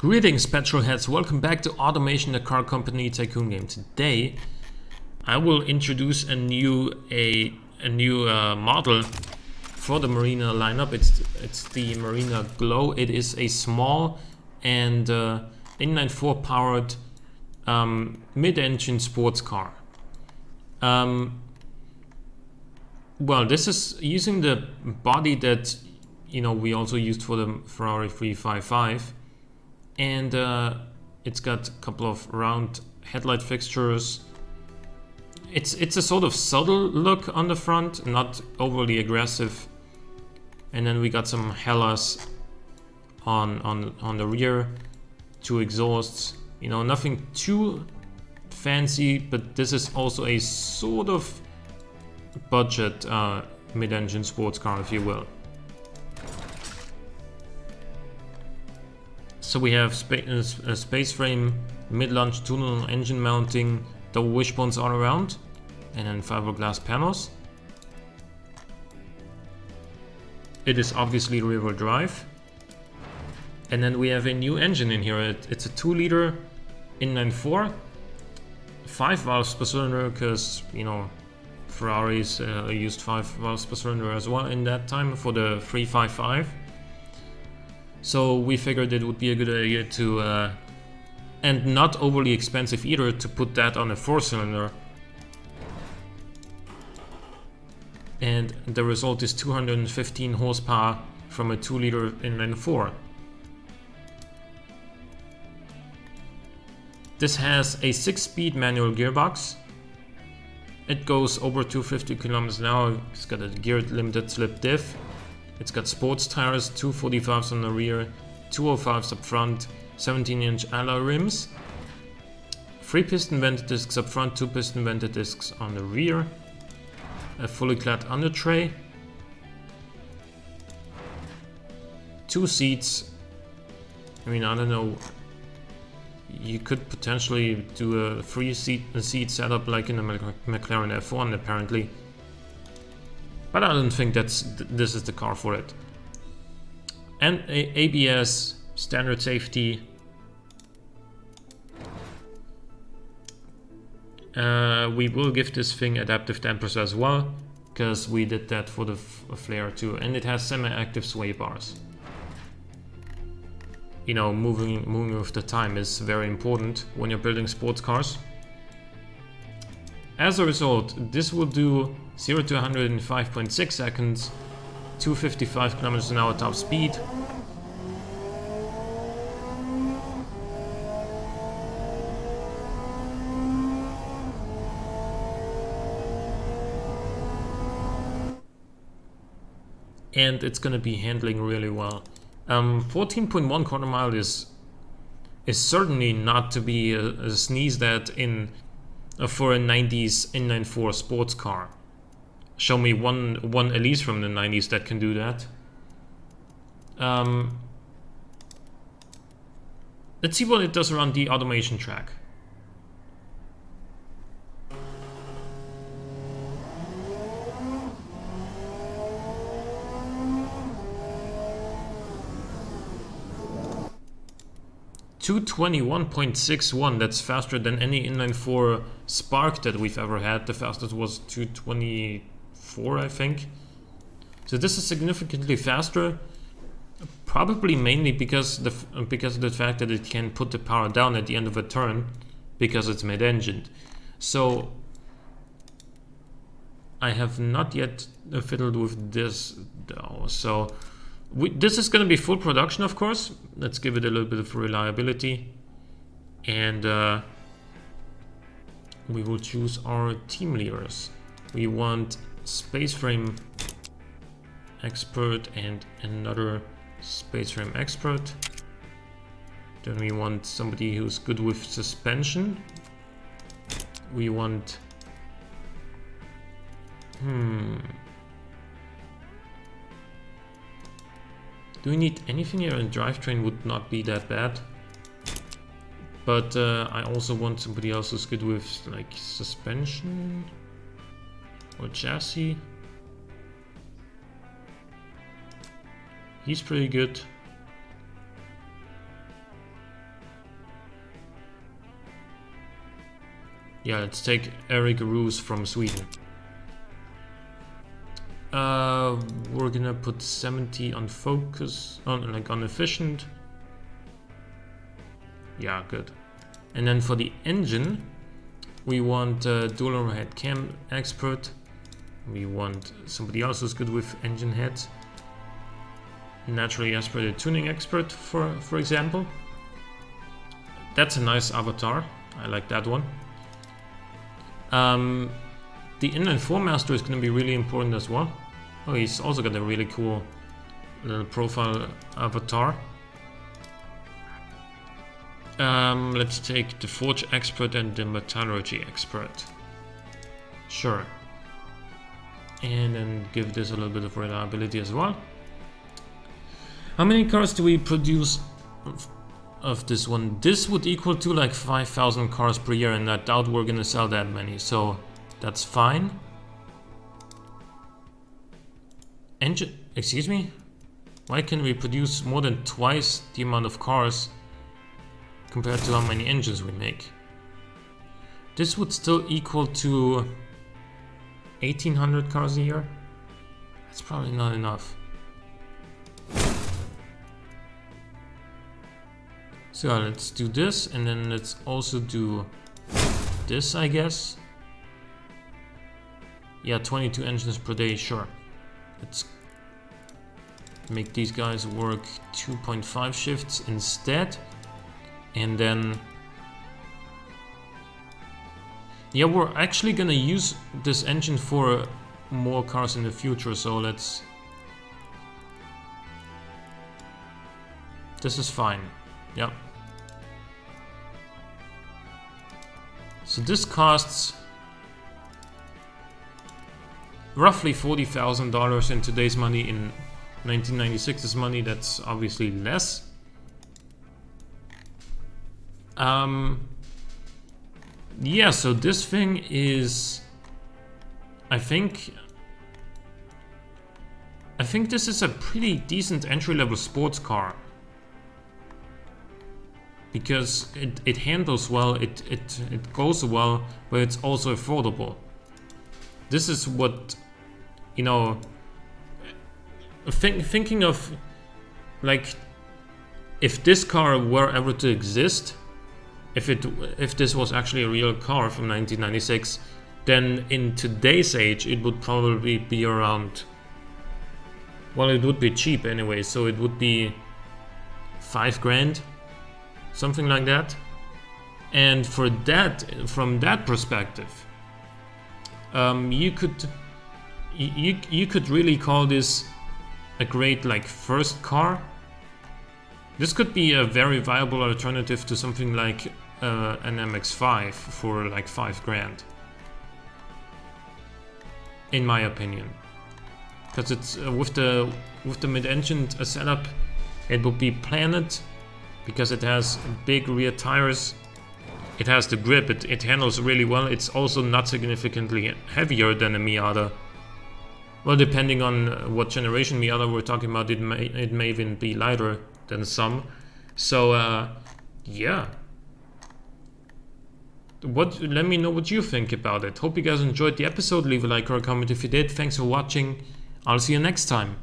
Greetings petrolheads, welcome back to Automation, the car company tycoon game. Today I will introduce a new model for the Marina lineup. It's the Marina Glow. It is a small and inline-4 powered mid-engine sports car. Well, this is using the body that we also used for the Ferrari 355. And it's got a couple of round headlight fixtures. It's a sort of subtle look on the front, not overly aggressive. And then we got some Hellas on the rear, 2 exhausts. Nothing too fancy, but this is also a sort of budget mid-engine sports car, if you will. So we have a space frame, mid-launch tunnel, engine mounting, double wishbones all around, and then fiberglass panels. It is obviously rear-wheel drive. And then we have a new engine in here. It's a 2-liter inline-4, 5 valves per cylinder, because Ferraris used 5 valves per cylinder as well in that time for the 355. So we figured it would be a good idea to, and not overly expensive either, to put that on a 4-cylinder. And the result is 215 horsepower from a 2-liter inline-4. This has a 6-speed manual gearbox. It goes over 250 kilometers an hour. It's got a geared limited slip diff. It's got sports tires, 245s on the rear, 205s up front, 17-inch alloy rims, 3 piston vented discs up front, 2 piston vented discs on the rear, a fully clad under tray, 2 seats. I don't know, you could potentially do a 3-seat setup like in the McLaren F1 apparently. But I don't think this is the car for it. And ABS, standard safety. We will give this thing adaptive dampers as well, because we did that for the Flare too. And it has semi-active sway bars. Moving with the time is very important when you're building sports cars. As a result, this will do 0 to 100 in 5.6 seconds, 255 kilometers an hour top speed. And it's gonna be handling really well. 14.1 quarter mile is certainly not to be sneezed at for a 90s inline-4 sports car. Show me one Elise from the 90s that can do that. Let's see what it does around the automation track. .221.61, that's faster than any inline-4 Spark that we've ever had. The fastest was 224, I think. So this is significantly faster, probably mainly because of the fact that it can put the power down at the end of a turn, because it's mid-engined. So I have not yet fiddled with this though. So this is going to be full production, of course. Let's give it a little bit of reliability. And we will choose our team leaders. We want space frame expert and another space frame expert. Then we want somebody who's good with suspension. We want... Do we need anything here? And drivetrain would not be that bad. But I also want somebody else who's good with like suspension or chassis. He's pretty good. Yeah, let's take Eric Roos from Sweden. We're gonna put 70 on focus, on efficient. Yeah, good. And then for the engine, we want dual overhead cam expert. We want somebody else who's good with engine heads. Naturally aspirated tuning expert, for example. That's a nice avatar. I like that one. The inline four master is going to be really important as well. Oh, he's also got a really cool little profile avatar. Let's take the forge expert and the metallurgy expert. Sure. And then give this a little bit of reliability as well. How many cars do we produce of this one? This would equal to like 5,000 cars per year, and I doubt we're gonna sell that many, so that's fine. Engine, excuse me? Why can we produce more than twice the amount of cars compared to how many engines we make? This would still equal to 1,800 cars a year? That's probably not enough. So let's do this, and then let's also do this, I guess. Yeah, 22 engines per day, sure. Let's make these guys work 2.5 shifts instead. And then... yeah, we're actually gonna use this engine for more cars in the future, so let's... this is fine. Yep. So this costs roughly $40,000 in today's money. In 1996's money, that's obviously less. Yeah, so this thing is... I think this is a pretty decent entry-level sports car. Because it handles well, it goes well, but it's also affordable. This is what, you know, thinking of, like, if this car were ever to exist, if this was actually a real car from 1996, then in today's age it would probably be around, well, it would be cheap anyway, so it would be 5 grand. Something like that. And for that, from that perspective, you could really call this a great, like, first car. This could be a very viable alternative to something like an MX-5 for like 5 grand, in my opinion. Because it's with the mid-engine setup, it would be Planet. Because it has big rear tires, it has the grip, it handles really well. It's also not significantly heavier than a Miata. Well, depending on what generation Miata we're talking about, it may even be lighter than some. So, yeah. Let me know what you think about it. Hope you guys enjoyed the episode. Leave a like or a comment if you did. Thanks for watching. I'll see you next time.